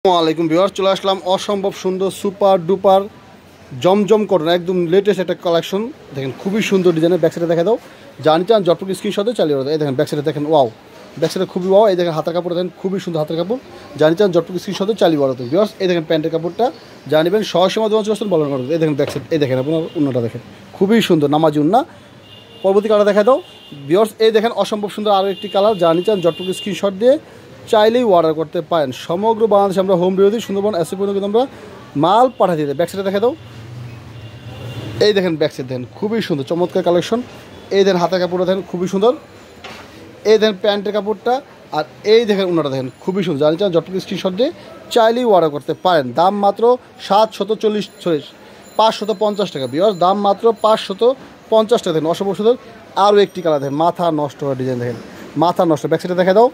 আসসালামাইকুম ভিউয়ার্স, চলে আসলাম অসম্ভব সুন্দর সুপার ডুপার জমজম কটন, একদম লেটেস্ট একটা কালেকশন। দেখেন খুবই সুন্দর ডিজাইনের। ব্যাকসাইডে দেখা দাও, জানি চান জটপক স্ক্রিনশটে চালিয়ে দাও। এই দেখেন ব্যাকসাইডে দেখেন, ওয়াও, ব্যাকসাইডে খুবই ওয়াও। এই দেখেন হাতের কাপড় দেখেন, খুবই সুন্দর হাতের কাপড়। জানি চান জটপক স্ক্রিনশটে চালিয়ে বলো তো ভিউয়ার্স। এই দেখেন প্যান্টের কাপড়টা জানিবেন সহসময় দেওয়া চলে বলার করো। এই দেখেন ব্যাকসাইড, এই দেখেন আপনার উন্নাটা দেখেন খুবই সুন্দর, নামাজি উন্না। পরবর্তী কালার দেখা দাও ভিউয়ার্স। এই দেখেন অসম্ভব সুন্দর আরও একটি কালার, জানি চান জটপক স্ক্রিনশট দিয়ে চাইলেই অর্ডার করতে পারেন। সমগ্র বাংলাদেশে আমরা হোম ডেলিভারি সুন্দরবন এসে পর্যন্ত কিন্তু আমরা মাল পাঠিয়ে দিই। ব্যাকসাইডে দেখা দাও, এই দেখেন ব্যাকসাইড দেখেন খুবই সুন্দর চমৎকার কালেকশন। এই দেখেন হাতের কাপড়টা দেখেন খুবই সুন্দর। এই দেখেন প্যান্টের কাপড়টা, আর এই দেখেন উনাটা দেখেন খুবই সুন্দর। জানি চান জটপক স্ক্রিনশট দিয়ে চাইলেই অর্ডার করতে পারেন। দাম মাত্র 550 টাকা ভিউয়ার্স, দাম মাত্র 550 টাকা। দেখেন অসম্ভব সুন্দর আরও একটি কালার দেখেন, মাথা নষ্ট হওয়ার ডিজাইন দেখেন, মাথা নষ্ট। ব্যাকসাইডে দেখা দাও,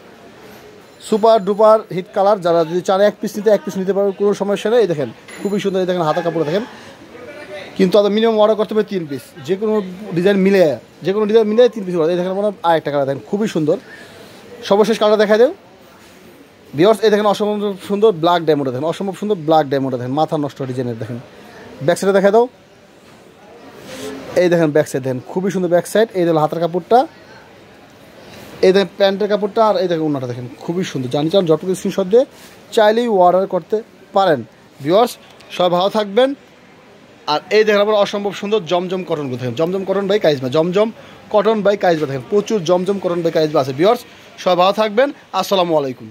সুপার ডুপার হিট কালার। যারা যদি চান এক পিস নিতে পারবে, কোনো সমস্যা নেই। এই দেখেন খুবই সুন্দর। এই দেখেন হাতের কাপড় দেখেন, কিন্তু আবার মিনিমাম অর্ডার করতে হবে 3 পিস, যে কোনো ডিজাইন মিলে 3 পিস। এই দেখেন আপনার আরেকটা কালার দেখেন খুবই সুন্দর। সর্বশেষ কালার দেখা দেও ভিউয়ার্স। এই দেখেন অসম্ভব সুন্দর ব্ল্যাক ডায়মন্ড দেখেন, অসম্ভব সুন্দর ব্ল্যাক ডায়মন্ড দেখেন, মাথা নষ্ট ডিজাইনের দেখেন। ব্যাকসাইডে দেখা দাও, এই দেখেন ব্যাকসাইড দেখেন খুবই সুন্দর ব্যাকসাইড। এই দেখেন হাতের কাপড়টা, এই দেখেন প্যান্টের কাপড়টা, আর এই দেখেন উন্নাটা দেখেন খুবই সুন্দর। জানি চান জটপক স্ক্রিনশট দিয়ে চাইলেই অর্ডার করতে পারেন ভিউয়ার্স। সবাই ভালো থাকবেন। আর এই দেখেন আবার অসম্ভব সুন্দর জমজম কটনগুলো দেখেন, Zamzam cotton by Kaizma, Zamzam cotton by Kaizma দেখেন, প্রচুর জমজম কটন বাই কাইজমা আছে ভিউয়ার্স। সবাই ভালো থাকবেন। আসসালামু আলাইকুম।